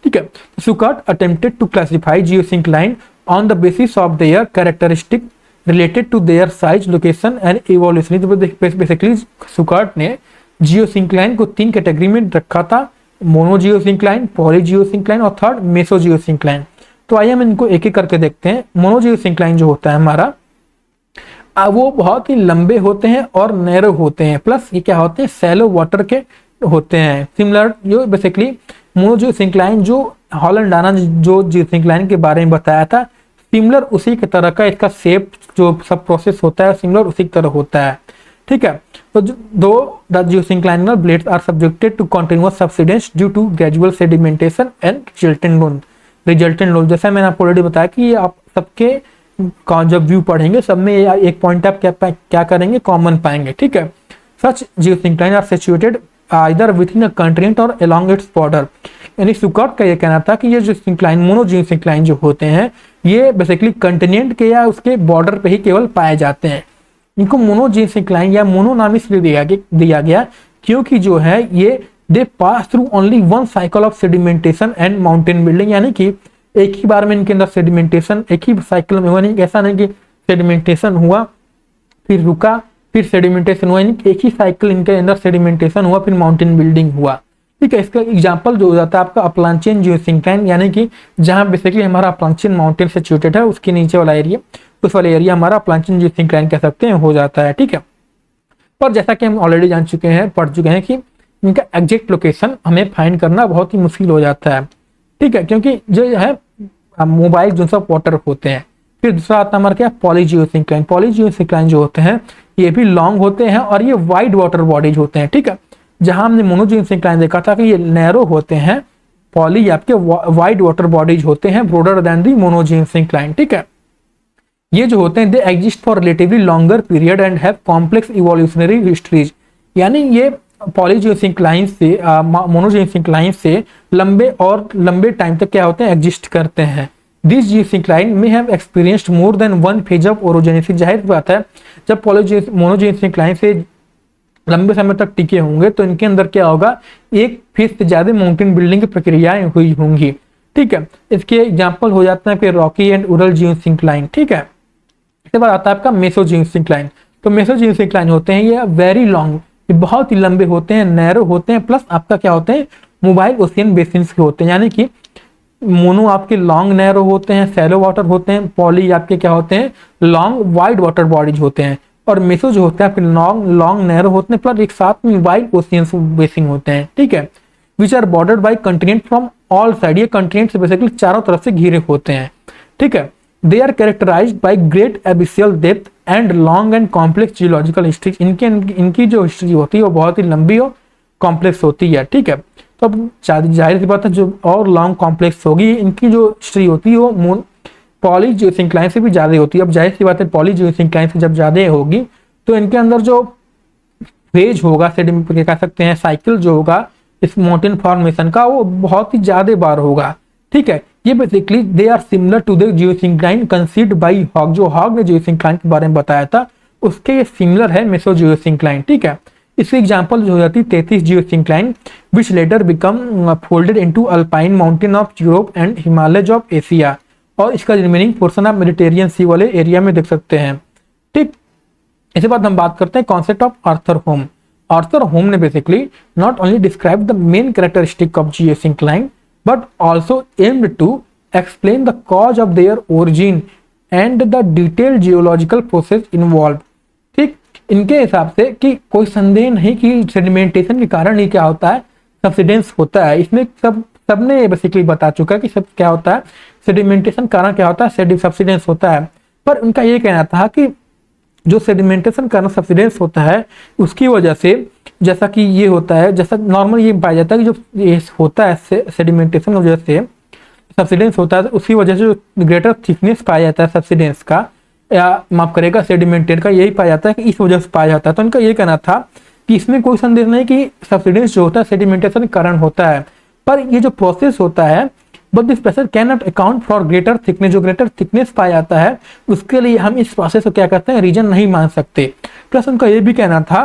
ठीक है। Schuchert attempted to classify geosyncline on the basis of their characteristic related to their size, location and evolution. Basically Schuchert ने जियोसिंक्लाइन को 3 कैटेगरी में रखा था, मोनो जियोसिंक्लाइन, पॉली जियोसिंक्लाइन और थर्ड मेसो जियोसिंक्लाइन। तो आइए हम इनको एक एक करके देखते हैं। मोनो जियोसिंक्लाइन जो होता है हमारा, वो बहुत ही लंबे होते हैं और नैरो होते हैं, प्लस ये क्या होते हैं, सैलो वाटर के होते हैं। सिमिलर जो बेसिकली मोनो जियोसिंक्लाइन जो हॉलंडाना जो जियोसिंक्लाइन के बारे में बताया था, सिमिलर उसी के तरह का इसका शेप जो सब प्रोसेस होता है सिमिलर उसी की तरह होता है, ठीक है। तो दो the geosynclinal blades are subjected to continuous subsidence due to gradual sedimentation and resultant load. जैसा मैंने आपको ऑलरेडी बताया कि आप सबके जब व्यू पढ़ेंगे सब में एक पॉइंट आप क्या करेंगे, कॉमन पाएंगे, ठीक है। Such geosyncline are situated either within a continent और अलोंग इट्स बॉर्डर। यानी सुकार्ट का ये कहना था कि ये जो सिंक्लाइन मोनो जियोसिंक्लाइन जो होते हैं ये बेसिकली कंटिनेंट के या उसके बॉर्डर पे ही केवल पाए जाते हैं। इनको मोनो जियोसिंक्लाइन या मोनो नाम इसलिए दिया गया क्योंकि जो है ये they pass through only one cycle of sedimentation and mountain building. यानी कि एक ही बार में इनके अंदर सेडिमेंटेशन एक ही साइकिल में हुआ, नहीं ऐसा नहीं कि सेडिमेंटेशन हुआ फिर रुका फिर सेडिमेंटेशन हुआ, एक ही साइकिल इनके अंदर सेडिमेंटेशन हुआ फिर माउंटेन बिल्डिंग हुआ, ठीक है। इसका एग्जांपल जो हो जाता है आपका अपलांचियन जियोसिंक्लाइन, यानी कि जहां बेसिकली हमारा अपलांचियन माउंटेन सिचुएटेड है उसके नीचे वाला एरिया, उस वाले एरिया हमारा अपलांचियन जियोसिंक्लाइन कह सकते हैं हो जाता है, ठीक है। पर जैसा कि हम ऑलरेडी जान चुके हैं, पढ़ चुके हैं कि इनका एग्जैक्ट लोकेशन हमें फाइंड करना बहुत ही मुश्किल हो जाता है, ठीक है, क्योंकि जो है मोबाइल जो सब वाटर होते हैं। फिर दूसरा आता है हमारा क्या, पॉलीजियोसिंक्लाइन। पॉलीजियोसिंक्लाइन जो होते हैं ये भी लॉन्ग होते हैं और ये वाइड वाटर बॉडीज होते हैं, ठीक है। जहां हमने मोनोजियोसिंक्लाइन देखा था कि ये नैरो होते हैं, पॉली आपके वाइड वाटर बॉडीज होते हैं, ब्रॉडर देन दी मोनोजियोसिंक्लाइन, ठीक है। ये जो होते हैं they exist for relatively longer period and have complex evolutionary histories. यानी ये पॉलीजियोसिंक्लाइन से मोनोजियोसिंक्लाइन से लंबे टाइम तक क्या होते हैं, एग्जिस्ट करते हैं। दिस जियोसिंक्लाइन में have experienced more than one phase of orogenesis. जाहिर बात है जब मोनोजियोसिंक्लाइन से लंबे समय तक टिके होंगे तो इनके अंदर क्या होगा, एक फेज से ज्यादा माउंटेन बिल्डिंग की प्रक्रियाएं हुई होंगी, ठीक है। इसके एग्जाम्पल हो जाते हैं फिर रॉकी एंड उरल जियोसिंक्लाइन, ठीक है। इसके बाद आता है आपका मेसो जियोसिंक्लाइन। तो मेसो जियोसिंक्लाइन होते हैं ये वेरी लॉन्ग, ये बहुत ही लंबे होते हैं, नैरो होते हैं, प्लस आपका क्या होते हैं, मोबाइल ओशियन बेसिन के होते हैं। यानी कि मोनो आपके लॉन्ग नैरो होते हैं, सैलो वाटर होते हैं, पॉली आपके क्या होते हैं, लॉन्ग वाइड वाटर बॉडीज होते हैं, और मेसो जो होते हैं आपके लॉन्ग नैरो होते हैं, प्लस एक साथ में वाइड ओशियन बेसिन होते हैं, ठीक है। Which are bordered by continent from all side. ये कंटिनेंट से बेसिकली चारों तरफ से घिरे होते हैं, ठीक है। They are characterized by great abyssal depth and long and complex geological history. इनकी जो हिस्ट्री होती है वो बहुत ही लंबी और कॉम्प्लेक्स होती है, ठीक है। तो अब जाहिर सी बात है जो और लॉन्ग कॉम्प्लेक्स होगी इनकी जो हिस्ट्री होती है वो पॉली जियोसिंक्लाइन से भी ज़्यादा होती है। अब जाहिर सी बात है, पॉली जियोसिंक्लाइन से जब ज़्यादा होगी तो इनके अंदर जो फेज होगा, कह सकते हैं साइकिल जो होगा इस माउंटेन फॉर्मेशन का, वो बहुत ही ज़्यादा बार होगा। ठीक है, ये basically they are similar to the geosyncline conceived by Haug. जो हॉग ने जियोसिंक्लाइन के बारे में बताया था उसके ये सिमिलर है मेसो जियोसिंक्लाइन। ठीक है, इसकी एग्जांपल जो हो जाती है 33 geosyncline which letter become folded into alpine mountain of Europe and Himalayas of Asia. और इसका रिमेनिंग पोर्शन आप मेडिटेरियन सी वाले एरिया में देख सकते हैं। ठीक, इसके बाद हम बात करते हैं कॉन्सेप्ट ऑफ आर्थर होम। आर्थर होम ने basically not only describe the main characteristic of geosyncline but also aimed to explain the cause of their origin and the detailed geological process involved। ठीक, इनके हिसाब से कि कोई संदेह नहीं कि सेडिमेंटेशन के कारण ही क्या होता है, सब्सिडेंस होता है। इसमें सबने बेसिकली बता चुका है कि सब क्या होता है, सेडिमेंटेशन कारण क्या होता है, सब्सिडेंस होता है। पर उनका ये कहना था कि जो सेडिमेंटेशन कारण सब्सिडेंस होता है उसकी वजह से, जैसा कि ये होता है, जैसा नॉर्मल ये पाया जाता है कि जो ये होता है सेडिमेंटेशन की वजह से सब्सिडेंस होता है, उसकी वजह से जो ग्रेटर थिकनेस पाया जाता है सब्सिडेंस का, या माफ करेगा सेडिमेंटेड का, यही पाया जाता है कि इस वजह से पाया जाता है। तो उनका ये कहना था कि इसमें कोई संदेह नहीं कि सब्सिडेंस जो होता है सेडिमेंटेशन के कारण होता है, पर ये जो प्रोसेस होता है but this pressure can not account for greater thickness. जो ग्रेटर थिकनेस पाया जाता है उसके लिए हम इस प्रोसेस को क्या करते हैं, रीजन नहीं मान सकते। प्लस उनका ये भी कहना था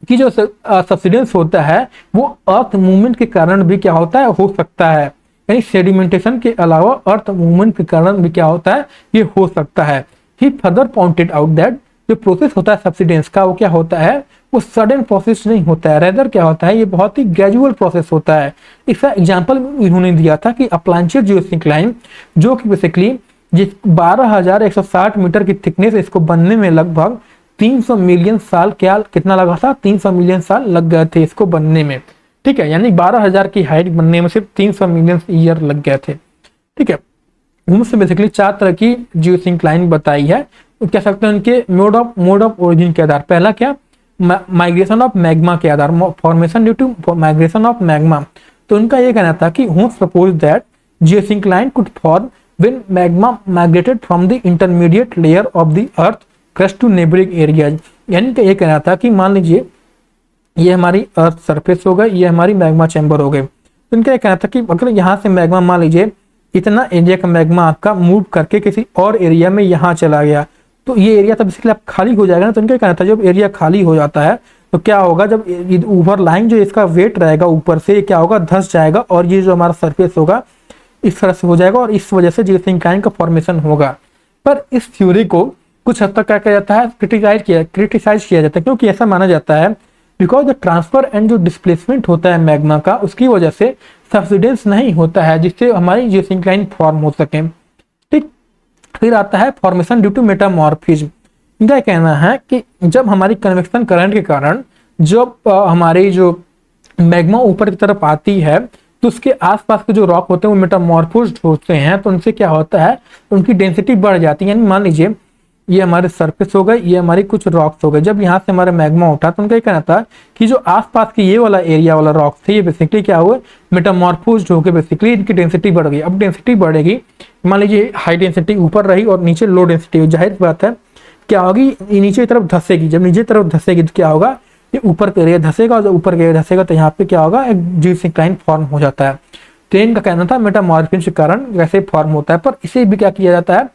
कि जो सब्सिडेंस होता है वो अर्थ मूवमेंट के कारण भी क्या होता है, हो सकता है। यानी सेडिमेंटेशन के अलावा अर्थ मूवमेंट के कारण भी क्या होता है, ये हो सकता है। ही फर्दर पॉइंटेड आउट दैट जो प्रोसेस होता है सब्सिडेंस का, वो क्या होता है, वो सडन प्रोसेस नहीं होता है, रेदर क्या होता है, ये बहुत ही ग्रेजुअल प्रोसेस होता है। इसका एग्जांपल इन्होंने दिया था कि अप्लांचियर जियोसिंक्लाइन जो कि बेसिकली जिस 12,160 मीटर की थिकनेस इसको बनने में लगभग 300 मिलियन साल, क्या कितना लगा था, 300 मिलियन साल लग गए थे इसको बनने में। ठीक है, यानी 12,000 की हाइट बनने में सिर्फ 300 मिलियन ईयर लग गए थे। ठीक है, उनसे बेसिकली 4 तरह की जियोसिंक्लाइन बताई है। तो कह सकते हैं उनके मोड ऑफ ओरिजिन के आधार, पहला क्या, माइग्रेशन ऑफ मैग्मा के आधार, formation due to migration of magma. तो उनका ये कहना था कि who suppose that geosyncline could form when magma migrated from the intermediate layer of the earth crust to neighbouring areas. यानी कि ये कहना था कि मान लीजिए ये हमारी अर्थ सरफेस हो गई, ये हमारी मैग्मा चैम्बर हो गए। तो इनका ये कहना था कि अगर यहाँ से मैग्मा, मान लीजिए इतना एरिया का मैग्मा आपका मूव करके किसी और एरिया में यहाँ चला गया, तो ये एरिया तो बेसिकली आप खाली हो जाएगा ना। तो इनका कहना था जब एरिया खाली हो जाता है तो क्या होगा, जब ओवरलाइंग जो इसका वेट रहेगा ऊपर से क्या होगा, धंस जाएगा और ये जो हमारा सरफेस होगा इस तरह से हो जाएगा और इस वजह से जियोसिंक्लाइन का फॉर्मेशन होगा। पर इस थ्योरी को कुछ हद तक क्या किया जाता है, क्रिटिसाइज किया जाता है, क्योंकि ऐसा माना जाता है बिकॉज द ट्रांसफर एंड जो डिस्प्लेसमेंट होता है मैग्मा का, उसकी वजह से सब्सिडेंस नहीं होता है जिससे हमारी जियोसिंक्लाइन फॉर्म हो सके। ठीक, फिर आता है फॉर्मेशन ड्यू टू मेटामॉर्फिज्म। इनका कहना है कि जब हमारी कन्वेक्शन करंट के कारण जब हमारी जो मैग्मा ऊपर की तरफ आती है तो उसके आसपास के जो रॉक होते हैं वो मेटामॉर्फोज्ड होते हैं, तो उनसे क्या होता है, उनकी डेंसिटी बढ़ जाती है। यानी मान लीजिए ये हमारे सरफेस हो गए, ये हमारी कुछ रॉक्स हो गए, जब यहाँ से हमारा मैग्मा उठा तो उनका ये कहना था कि जो आसपास की ये वाला एरिया वाला रॉक्स थे ये बेसिकली क्या हुए, मेटामॉर्फोज्ड होकर बेसिकली इनकी डेंसिटी बढ़ गई। अब डेंसिटी बढ़ेगी, मान लीजिए हाई डेंसिटी ऊपर रही और नीचे लो डेंसिटी, जाहिर बात है क्या होगी, ये नीचे की तरफ धसेगी। जब नीचे तरफ धसेगी तो क्या होगा, ये ऊपर के एरिया धसेगा और जब ऊपर के एरिया धसेगा तो यहाँ पे क्या होगा, एक जियोसिंक्लाइन फॉर्म हो जाता है। तो इनका कहना था मेटामॉर्फिज्म के कारण वैसे फॉर्म होता है। पर इसे भी क्या किया जाता है,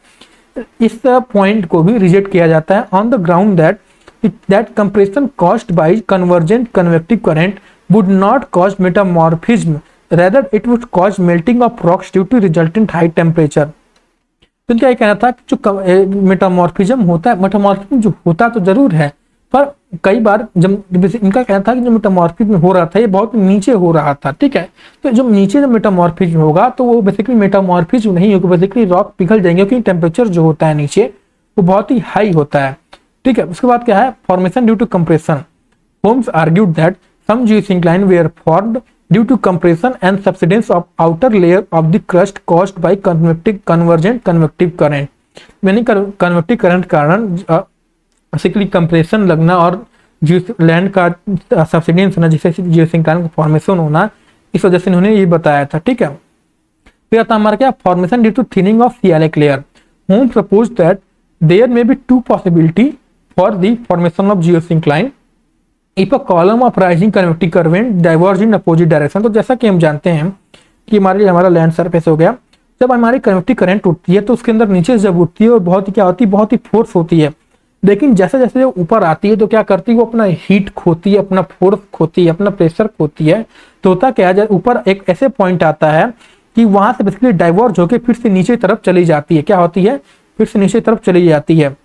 इस पॉइंट को भी रिजेक्ट किया जाता है on the ground that compression caused by convergent convective current would not cause metamorphism, rather it would cause melting of rocks due to resultant high temperature. तो इनका ये कहना था कि जो मेटामॉर्फिज्म होता है, मेटामॉर्फिज्म जो होता तो जरूर है, पर कई बार जब इनका कहना था कि जो मेटामॉर्फिज्म हो रहा था ये बहुत नीचे हो रहा था। ठीक है, तो जब नीचे जब मेटामॉर्फिज्म होगा तो वो बेसिकली मेटामॉर्फिज्म नहीं होगा, बेसिकली रॉक पिघल जाएंगे क्योंकि टेम्परेचर जो होता है नीचे वो बहुत ही हाई होता है। ठीक है, उसके बाद क्या है, formation due to compression. Holmes argued that some geosyncline were formed due to compression and subsidence of outer layer of the crust caused by convergent convective current. यानी कन्वेक्टिव करंट कारण बेसिकली कंप्रेशन लगना और land का subsidence होना, जिससे geosyncline का formation होना, इस वजह से इन्होंने ये बताया था। ठीक है, फिर आता है हमारा क्या, formation due to thinning of sialic layer. होम suppose that there may be two possibility for the formation of geosyncline if a column of rising convective current diverge in opposite direction. तो जैसा कि हम जानते हैं कि हमारा लैंड सरफेस हो गया, जब हमारी कन्वेक्टिव करंट उठती है तो उसके अंदर नीचे से जब उठती है और बहुत ही क्या होती है, बहुत ही फोर्स होती है। लेकिन जैसे जैसे वो ऊपर आती है तो क्या करती है, वो अपना हीट खोती है, अपना फोर्स खोती है, अपना प्रेशर खोती है। तो होता क्या है, ऊपर एक ऐसे पॉइंट आता है कि वहां से बेसिकली डाइवर्ज होकर फिर से नीचे तरफ चली जाती है। क्या होती है, फिर से नीचे तरफ चली जाती है।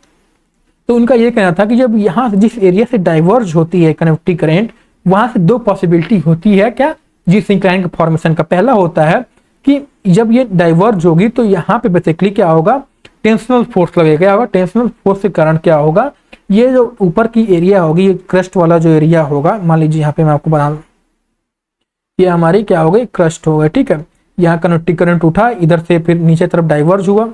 तो उनका ये कहना था कि जब यहाँ से जिस एरिया से डाइवर्ज होती है कन्वेक्टिव करंट, वहां से दो पॉसिबिलिटी होती है क्या, जियोसिंक्लाइन के फॉर्मेशन का। पहला होता है कि जब ये डाइवर्ज होगी तो यहाँ पे बेसिकली क्या होगा, टेंशनल फोर्स लगेगा। क्या होगा, टेंशनल फोर्स के कारण क्या होगा, ये जो ऊपर की एरिया होगी, ये क्रस्ट वाला जो एरिया होगा, मान लीजिए यहाँ पे मैं आपको बता दूं, ये हमारी क्या होगी, क्रस्ट होगा। ठीक है, यहाँ कन्वेक्टिव करंट उठा, इधर से फिर नीचे तरफ डाइवर्ज हुआ,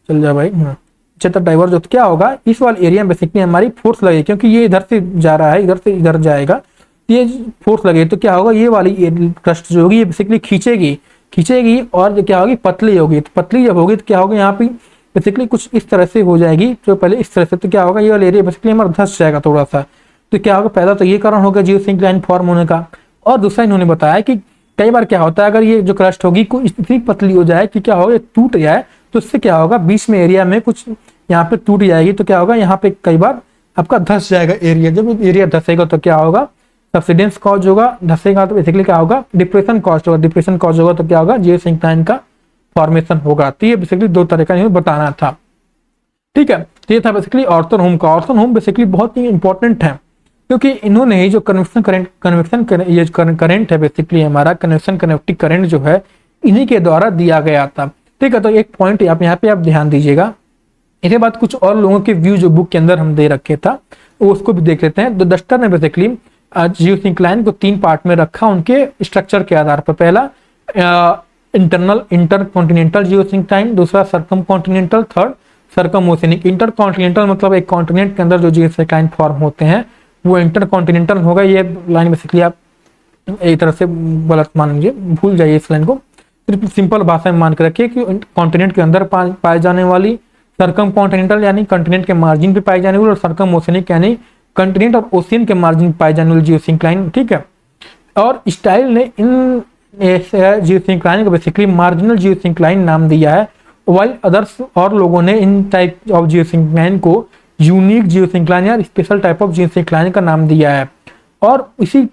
चल जा भाई, नीचे तरफ डाइवर्ज हो तो क्या होगा, इस वाले एरिया में बेसिकली हमारी फोर्स लगेगी, क्योंकि ये इधर से जा रहा है, इधर से इधर जाएगा, ये फोर्स लगे तो क्या होगा, ये वाली क्रस्ट जो होगी ये बेसिकली खींचेगी और क्या होगी, पतली होगी। तो पतली जब होगी तो क्या होगा, यहाँ पे बेसिकली कुछ इस तरह से हो जाएगी, तो पहले इस तरह से, तो क्या होगा, ये वाला एरिया बेसिकली हमारा धंस जाएगा थोड़ा सा। तो क्या होगा, पहला तो ये कारण होगा जियोसिंक्लाइन फॉर्म होने का। और दूसरा इन्होंने बताया कि कई बार क्या होता है, अगर ये जो क्रस्ट होगी इतनी पतली हो जाए कि क्या होगा, टूट जाए, तो इससे क्या होगा, बीच में एरिया में कुछ यहाँ पे टूट जाएगी, तो क्या होगा, यहाँ पे कई बार आपका धंस जाएगा एरिया। जब एरिया धंसेगा तो क्या होगा, सब्सिडेंस कॉज होगा, धंसेगा तो बेसिकली क्या होगा, डिप्रेशन कॉज होगा, डिप्रेशन कॉज होगा तो क्या होगा, जियोसिंक्लाइन का फॉर्मेशन होगा। तो ये बेसिकली दो तरह का इन्हें बताना था। ठीक है, तो ये था बेसिकली ऑर्थन होम का। ऑर्थन होम बेसिकली बहुत ही इंपॉर्टेंट है, क्योंकि इन्होंने ही जो कन्वेक्शन करंट है, बेसिकली हमारा कन्वेक्शन कन्वेक्टिव करंट जो है, इन्हीं के द्वारा दिया गया था। ठीक है, तो एक पॉइंट आप यहाँ पे आप ध्यान दीजिएगा। इसके बाद कुछ और लोगों के व्यू जो बुक के अंदर हम दे रखे था, वो उसको भी देख लेते हैं। तो डस्टर ने बेसिकली जियोसिंक्लाइन को 3 पार्ट में रखा उनके स्ट्रक्चर के आधार पर। पहला इंटरकॉन्टिनेंटल जियोसिंक्लाइन, दूसरा सर्कमकॉन्टिनेंटल, थर्ड सर्कमओशियनिक। इंटरकॉन्टिनेंटल मतलब एक कॉन्टिनेंट के अंदर जो जियोसिंक्लाइन फॉर्म होते हैं वो इंटरकॉन्टिनेंटल होगा। ये लाइन बेसिकली आप एक तरह से गलत मान लीजिए, भूल जाइए इस लाइन को, सिर्फ सिंपल भाषा में मान के रखिए कि कॉन्टिनेंट के अंदर पाए जाने वाली, सर्कम कॉन्टिनेंटल यानी कॉन्टिनेंट के मार्जिन पे पाई जाने वाली, और सर्कम ओशियनिक यानी कॉन्टिनेंट और ओशियन के मार्जिन पाए जाने वाली जियोसिंक्लाइन। ठीक है, और स्टाइल ने इन जियोसिंक्लाइन को बेसिकली मार्जिनल जियोसिंक्लाइन नाम दिया है, वाइल अदर्स और लोगों ने इन टाइप ऑफ जियोसिंक्लाइन को यूनिक जियोसिंक्लाइन या स्पेशल टाइप ऑफ जियोसिंक्लाइन का नाम दिया है। और इसी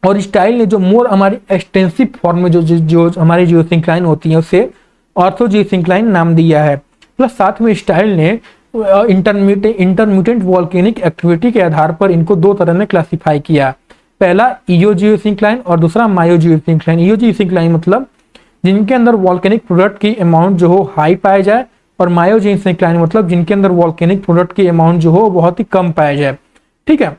और स्टाइल ने जो मोर हमारी एक्सटेंसिव फॉर्म में जो हमारी जियोसिंक्लाइन होती है उसे ऑर्थो जियोसिंक्लाइन नाम दिया है। प्लस साथ में स्टाइल ने इंटरमिटेंट वॉल्केनिक एक्टिविटी के आधार पर इनको 2 तरह में क्लासिफाई किया। पहला ईओ जियोसिंक्लाइन और दूसरा मायो जियोसिंक्लाइन। ईओ जियोसिंक्लाइन मतलब जिनके अंदर वॉल्केनिक प्रोडक्ट की अमाउंट जो हो हाई पाया जाए, और मायो जियोसिंक्लाइन मतलब जिनके अंदर वॉल्केनिक प्रोडक्ट की अमाउंट जो हो बहुत ही कम पाया जाए। ठीक है,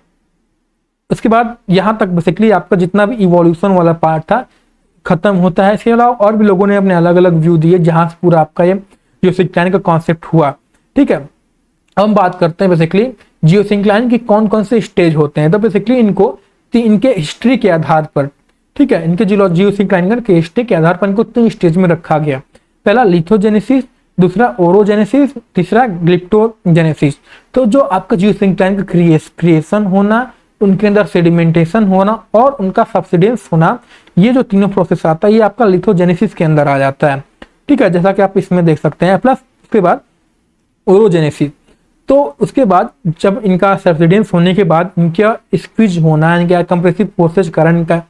उसके बाद यहाँ तक बेसिकली आपका जितना भी इवोल्यूशन वाला पार्ट था खत्म होता है। इसके अलावा और भी लोगों ने अपने अलग अलग व्यू दिए जहां से पूरा आपका ये जियोसिंक्लाइन का कॉन्सेप्ट हुआ। ठीक है, अब हम बात करते हैं बेसिकली जियोसिंक्लाइन के कौन कौन से स्टेज होते हैं। तो बेसिकली इनके हिस्ट्री के आधार पर, ठीक है, इनके जियोसिंक्लाइन के हिस्ट्री के आधार पर इनको 3 स्टेज में रखा गया। पहला लिथोजेनेसिस, दूसरा ओरोजेनेसिस, तीसरा ग्लिप्टोजेनेसिस। तो जो आपका जियोसिंक्लाइन का क्रिएशन होना, उनके अंदर सेडिमेंटेशन होना और उनका सब्सिडेंस होना, ये जो तीनों प्रोसेस आता है ये आपका लिथोजेनेसिस के अंदर आ जाता है। ठीक है, जैसा कि आप इसमें देख सकते हैं। प्लस उसके बाद ओरोजेनेसिस, तो उसके बाद जब इनका सब्सिडेंस होने के बाद इनका स्क्वीज होना, इनका कंप्रेसिव फोर्सेज कारण इनका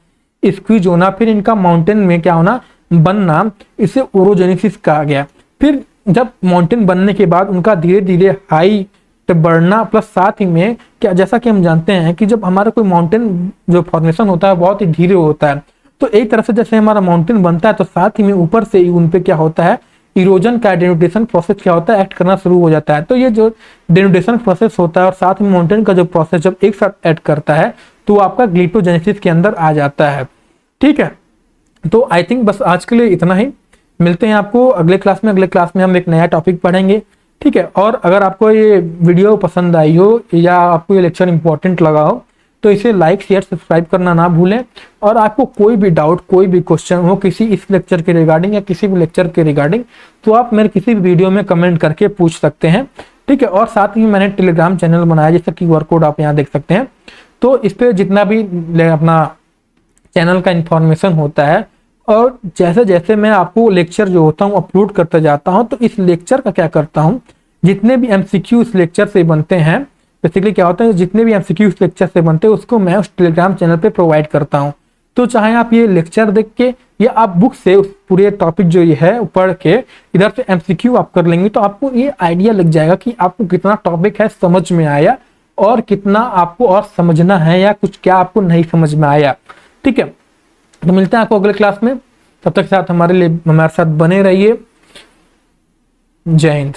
स्क्वीज होना, फिर इनका माउंटेन में क्या होना, बनना, इसे ओरोजेनेसिस कहा गया। फिर जब माउंटेन बनने के बाद उनका धीरे धीरे हाई बढ़ना, प्लस साथ ही में क्या, जैसा कि हम जानते हैं कि जब हमारा कोई माउंटेन जो फॉर्मेशन होता है बहुत ही धीरे होता है, तो एक तरह से जैसे हमारा माउंटेन बनता है तो साथ ही में ऊपर से ही उन पे क्या होता है, इरोजन का डेनुडेशन प्रोसेस क्या होता है, एक्ट करना शुरू हो जाता है। तो ये जो डेनुडेशन प्रोसेस होता है और साथ में माउंटेन का जो प्रोसेस जब एक साथ एक्ट करता है तो वो आपका ग्लिप्टोजेनेसिस के अंदर आ जाता है। ठीक है, तो आई थिंक बस आज के लिए इतना ही। मिलते हैं आपको अगले क्लास में। अगले क्लास में हम एक नया टॉपिक पढ़ेंगे। ठीक है, और अगर आपको ये वीडियो पसंद आई हो या आपको ये लेक्चर इंपॉर्टेंट लगा हो तो इसे लाइक शेयर सब्सक्राइब करना ना भूलें। और आपको कोई भी डाउट, कोई भी क्वेश्चन हो किसी इस लेक्चर के रिगार्डिंग या किसी भी लेक्चर के रिगार्डिंग, तो आप मेरे किसी भी वीडियो में कमेंट करके पूछ सकते हैं, ठीक है। और साथ ही मैंने टेलीग्राम चैनल बनाया जिसका QR कोड आप यहाँ देख सकते हैं। तो इस पे जितना भी अपना चैनल का इंफॉर्मेशन होता है और जैसे जैसे मैं आपको लेक्चर जो होता हूँ अपलोड करता जाता हूँ, तो इस लेक्चर का क्या करता हूँ, जितने भी MCQ इस लेक्चर से बनते हैं, बेसिकली क्या होता है जितने भी MCQ इस लेक्चर से बनते हैं उसको मैं उस टेलीग्राम चैनल पे प्रोवाइड करता हूँ। तो चाहे आप ये लेक्चर देख के या आप बुक से उस पूरे टॉपिक जो ये है पढ़ के इधर से MCQ आप कर लेंगे, तो आपको ये आइडिया लग जाएगा कि आपको कितना टॉपिक है समझ में आया और कितना आपको और समझना है या कुछ क्या आपको नहीं समझ में आया, ठीक है। तो मिलते हैं आपको अगले क्लास में, तब तक साथ हमारे साथ बने रहिए। जय हिंद।